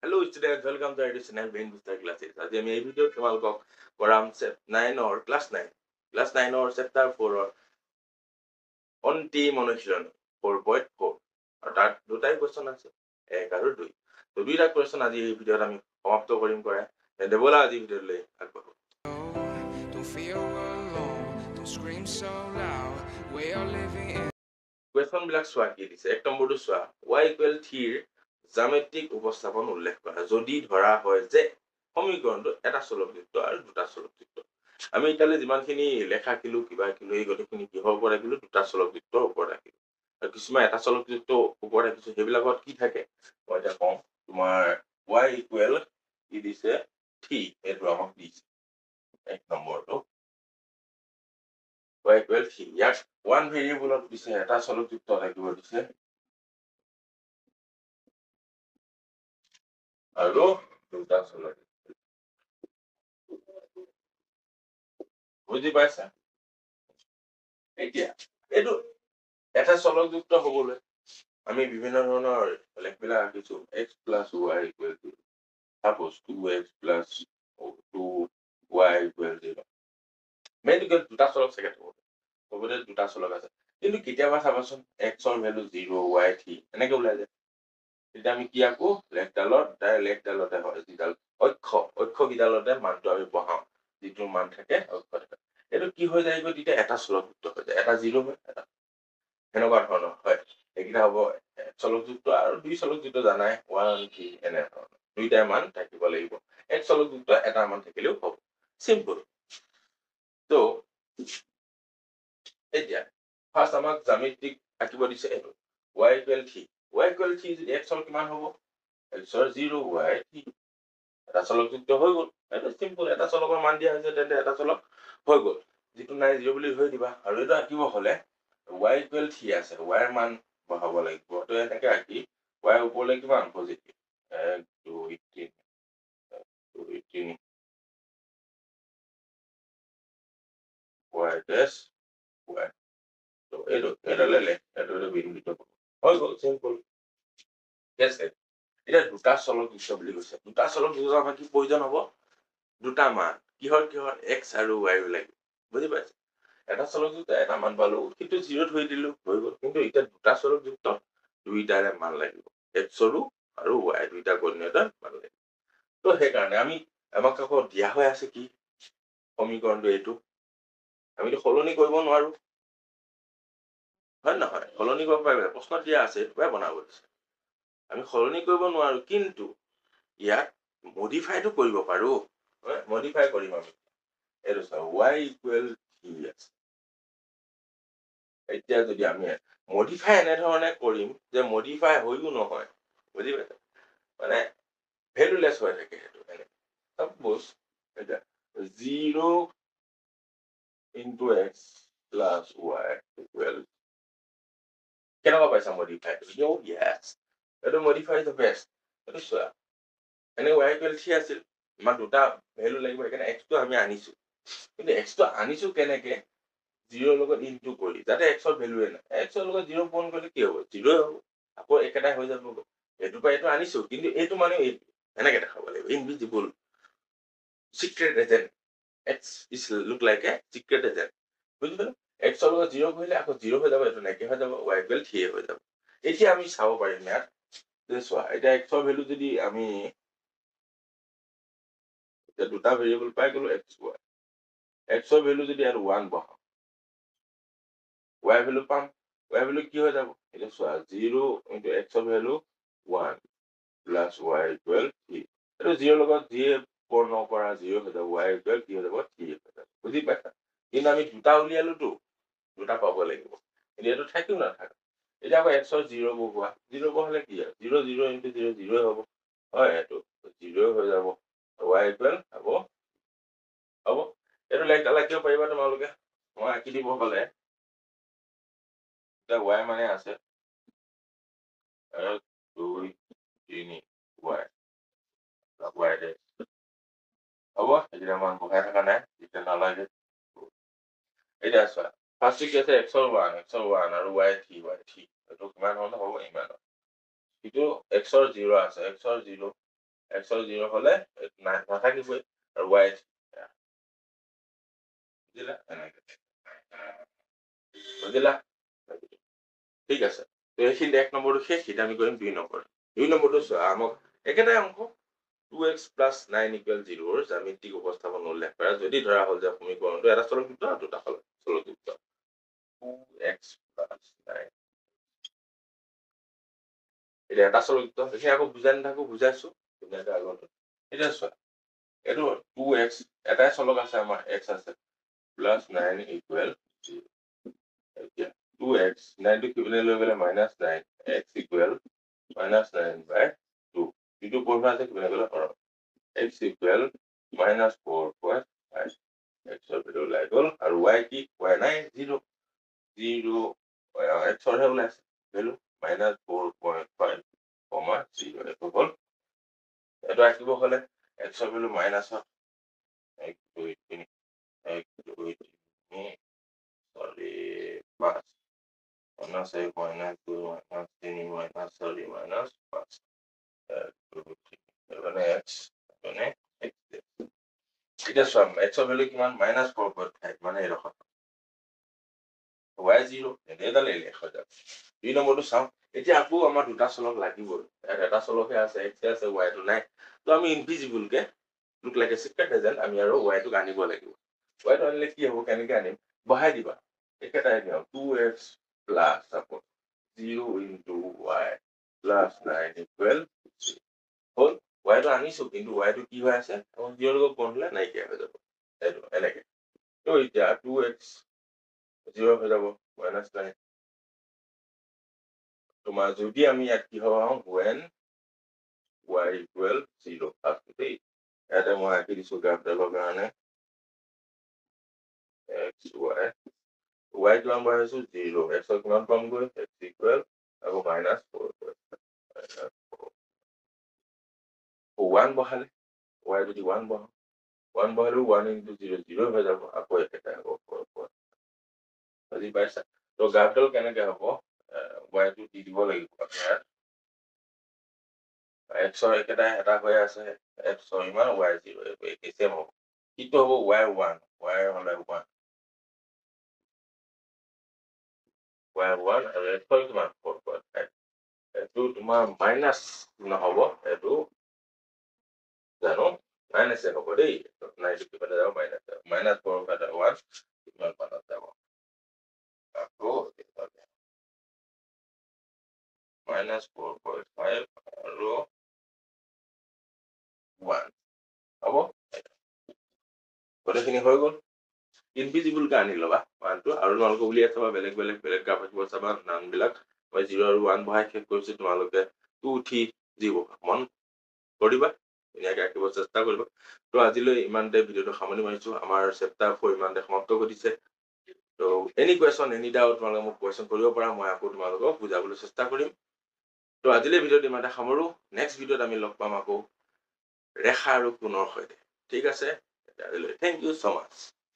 Hello students, welcome to our channel Brain Booster Classes. আজি আমি এই ভিডিঅ'ত তোমালোকক পঢ়াম ক্লাছ 9 চেপ্টাৰ 4 অন্তিম অনুশীলন 4.4 আৰু তাত দুটাই কোৱেশ্চন আছে 1 আৰু 2 তো দুইটা কোৱেশ্চন আজি এই ভিডিঅ'ত আমি সমাপ্ত কৰিম কৰা তেন্তে বলা আজি ভিডিঅ'লৈ আগবাঢ়ো কোৱেশ্চন বিলাক চোৱা কি দিছে এক নম্বৰটো চোৱা y = 3 ৰ জ্যামিতিক উপস্থাপন উল্লেখ কৰা যদি ধৰা হয় যে সমীকৰণটো এটা চলকযুক্ত আৰু দুটা চলকযুক্ত আমি ইতালে যিমানখিনি লেখা কিলো কিবা কিলো এই গতিখিনি কিহৰ ওপৰত ৰাখিলো দুটা চলকযুক্তৰ ওপৰত ৰাখিলো আৰু কিছুমান এটা চলকযুক্ত ওপৰত ৰাখিছো সেইবিলাকত কি থাকে মই এটা কম তোমাৰ y = কি দিছে 3 এইটো আমাক দিছে এক নম্বৰটো y = 3 ইয়াক ওৱান ভেৰিয়েবলত দিছে এটা চলকযুক্ত থাকিব দিছে আৰু দুটা চলকযুক্ত বুজি পাইছা এতিয়া এইটো এটা চলকযুক্ত হবলৈ আমি বিভিন্ন ধৰণৰ লেখবিলাক ৰাখিছো x + y = suppose 2x + 2y = 0 mainly দুটা চলক থাকে হবলে দুটা চলক আছে কিন্তু কেতিয়াবা চাবাচোন x ৰ ভ্যালু 0 y 3 এনেকে ওলাই যায় তেতিয়া আমি কি আকো লেখডালতে হয় যিডাল অক্ষ কিডালতে মানটো আমি বহাও যিটো মান থাকে অক্ষ থাকে এইটো কি হৈ যায় তেতিয়া এটা চলকযুক্ত হৈ যায় এটা 0 হয় এটা এনেকুৱা ধৰণৰ হয় এইকেইটা হ'ব চলকযুক্ত আৰু দুই চলকযুক্ত জানাই 1 3 এনে ধৰণৰ দুইটা মান থাকিব লাগিব এক চলকযুক্ত এটা মান থাকিলেও হ'ব সিম্পল তো এতিয়া ফার্স্ট আমাক জ্যামিতিক আঁকিব দিছে এইটো y = 3 y = 3 যদি x ৰ কিমান হ'ব x ৰ 0 y 3 এটা চলকযুক্ত হৈ গ'ল এটা সিম্পল এটা চলকৰ মান দিয়া হৈছে তেন্তে এটা চলক হৈ গ'ল যেটো নাই 0 বুলি ধৰি দিবা আৰু এটা আঁকিব হলে y = 3 আছে y ৰ মান বহাব লাগিব তো এনেকে আঁকি y ওপৰলৈ কিমান পজিটিভ 1 2 3 2 3 y dash y তো এটা লেলে এটা বিন্দুত হৈ গ'ল সিম্পল ঠিক এটা দুটা চলকযুক্ত বুলি কৈছে দুটা চলকযুক্ত আমাৰ কি প্ৰয়োজন হ'ব দুটা মান কিহৰ x আৰু y লাগিব বুজি পাইছে এটা চলকযুক্ত এটা মান পালো কিন্তু 0 ধৰি দিলো হৈ গ'ল কিন্তু এটা দুটা চলকযুক্ত দুইটাৰে মান লাগিব x আৰু y দুইটা কোঅৰ্ডিনেটৰ মান লাগিব তো সেইকাৰণে আমি আমাক আকৌ দিয়া হৈ আছে কি সমীকৰণটো এইটো আমিতো সলনি কৰিব নোৱাৰো হয় নহয় সলনি কৰিব পাৰিবা প্ৰশ্ন দিয়া আছে এইটোৱে বনাব দিছে আমি সলনি কৰিব নোৱাৰো কিন্তু ইয়াক মডিফাইটো কৰিব পাৰো মডিফাই কৰিম আমি এইটো চাও y = 3 আছে এতিয়া যদি আমি মডিফাই এনে ধৰণে কৰিম যে মডিফাই হয়ও নহয় বুজি পাইছা মানে ভ্যালুলেস হৈ থাকে হেতু এনে সাপোজ এটা 0 * x + y = কেনেকুৱা পাইছা মডিফাই yes এইটো মডিফাই ইজ দ্য বেষ্ট এইটো চোৱা এনে y = 3 আছিল আমাৰ দুটা ভ্যালু লাগিব এখানে x টো আমি আনিছো কিন্তু x টো আনিছো কেনেকে 0 লগত ইনটু কৰি যাতে x ৰ ভ্যালুৱে নাই x ৰ লগত 0 পূৰণ কৰিলে কি হ'ব 0 হ'ব আকৌ একেটাই হৈ যাব এটো পাই এটো আনিছো কিন্তু এটো মানে এনেকে দেখাব লাগিব invisible secret agent x is look like a secret agent বুজিলে x ৰ লগত 0 কৰিলে আকৌ 0 হৈ যাব এটো নাকি হৈ যাব y = 3 হৈ যাব এতিয়া আমি চাব পাৰিম ইয়াত যে চোৱা এটা x ৰ ভ্যালু যদি আমি এটা দুটা ভেৰিয়েবল পাই গলো x y x ৰ ভ্যালু যদি আৰু 1 বহাও y ভ্যালু পাম y ভ্যালু কি হৈ যাব এটা চোৱা 0 * x ৰ ভ্যালু 1 + y = 3 এটো 0 লগত যিয়ে পূৰণ কৰা 0 হৈ যাব y = কি হৈ যাব 3 হৈ যাব বুজি পাইছা কিন্তু আমি দুটা উলিয়ালো তো দুটা পাব লাগিব কিন্তু এটো থাকিও না থাক এটা আকৌ x ৰ 0 বহোৱা 0 বহালে কি হয় 0 0 * 0 0 হ'ব হয় এটো 0 হৈ যাব y = হ'ব এটো লেখা পাৰিবা তোমালোকে মই আঁকি দিব হলে এটা y মানে আছে 1 2 3 y y দে হ'ব এটা মান বহাই থকা নাই এটা নালাগে এটা আছে ফার্স্ট কি আছে x ৰ 1 আৰু y 3 এটো কিমান হ'ল হ'ব ইমান কিন্তু x ৰ 0 আছে x ৰ 0 x ৰ 0 হলে নাথাকিবই আৰু y বুজিলা বুজিলা ঠিক আছে তো এইখিনি 1 নম্বৰটো শেষ এটা আমি কৰিম 2 নম্বৰ 2 নম্বৰটো চোৱা আমাক একেটাই অংক 2x plus 9 equal 0 ৰ জ্যামিতিক উপস্থাপন উল্লেখ কৰা যদি ধৰা হ'ল যে সমীকৰণটো এটা চলকযুক্ত আৰু দুটা চলকযুক্ত 2x plus 9 এটা এটা চলকযুক্ত দেখি আকৌ বুজাই নাথাকো বুজাইছো ধুনীয়াকৈ আগত এতিয়া চোৱা এইটো 2x এটাই চলক আছে আমাৰ x আছে plus 9 equal 0 এতিয়া 2x 9 টো কিবলে লৈ গলে -9 x equal -9/2 যিটো পঢ়া আছে কিবলে গলে হৰণ x equal -4/5 x ৰ ভিতৰত ওলাই গ'ল আৰু y কি y নাই 0 x ৰ হে ওলাইছে ভ্যালু -4.5 0 এইটো হ'ল এটা ৰাখিব হলে x ৰ value minus 1 2 3 1 2 3 sorry 5 minus 1 minus 2 minus 3 minus sorry minus 5 মানে x মানে x এটা সম x ৰ ভ্যালু কিমান -4.5 মানে এৰকম y 0 এটা লেলে হৈ যাব 2 নম্বৰটো চাও এতিয়া আকৌ আমাৰ দুটা চলক লাগিব এটা চলকহে আছে x আছে y টো নাই তো আমি invisible K look like a secret agent আমি আৰু y টো আনিব লাগিব y টো আনিলে কি হ'ব কেনেকৈ আনিম বহাই দিবা একেটাই দিও 2x plus suppose 0 into y plus 9 equal হল y টো আনিছো কিন্তু y টো কি হৈ আছে 0 লগত বন্ধলে নাইকিয়া হৈ যাব এইটো এনেকে তো এতিয়া 2x 0 হৈ যাব -9 তোমাৰ যদি আমি ইয়াত কি হ'ব when y equal 0 আছে দেই ইয়াতে মই আঁকি দিছো গ্ৰাফডালৰ কাৰণে x y y কিমান বহাইছো 0 x ৰ কিমান পামগৈ x equal আকৌ -4 1 বহালে y যদি 1 বহাও 1 বহালেও 1 into 0 0 হৈ যাব আকৌ একেটাই হ'ব বুজি পাইছা তো গ্ৰাফডাল কেনেকে হ'ব y টো দি দিব লাগিব ইয়াত x ৰ একেটাই এটা হৈ আছে x ৰ ইমান y 0 এইটো একে সেম হ'ব কিন্তু হ'ব y 1 y হলে 1 y 1 আৰু x ৰ কিমান 4.5 এইটো তোমাৰ মাইনাস নহব এইটো জানো মাইনাস হ'ব দেই নাইটো কিবা যাব মাইনাস 4/1 কিমান পানত যাব আকৌ -4.5 আৰু 1 হ'ব গোটেইখিনি হৈ গ'ল ইনভিজিবল কে আনি লবা মানটো আৰু তোমালোকে উলিয়াই চাবা বেলেগ গ্ৰাফ আঁকিব চাবা নামবিলাক মই 0 আৰু 1 বহাই শেষ কৰিছো তোমালোকে 2 3 দিব মন কৰিবা ধুনীয়াকৈ আঁকিব চেষ্টা কৰিবা তো আজিলৈ ইমানতে ভিডিঅ'টো সামৰণি মাৰিছো আমাৰ চেপ্টাৰ 4 ইমানতে সমাপ্ত ঘটিছে তো এনি কুৱেশ্যন এনি ডাউট তোমালোকে মোক কুৱেশ্যন কৰিব পাৰা মই আকৌ তোমালোকক বুজাবলৈ চেষ্টা কৰিম তো আজিলৈ ভিডিঅ'টো ইমানতে সামৰো নেক্সট ভিডিঅ'ত আমি লগ পাম আকৌ ৰেখা আৰু কোণৰ সৈতে ঠিক আছে আজিলৈ থেংক ইউ so much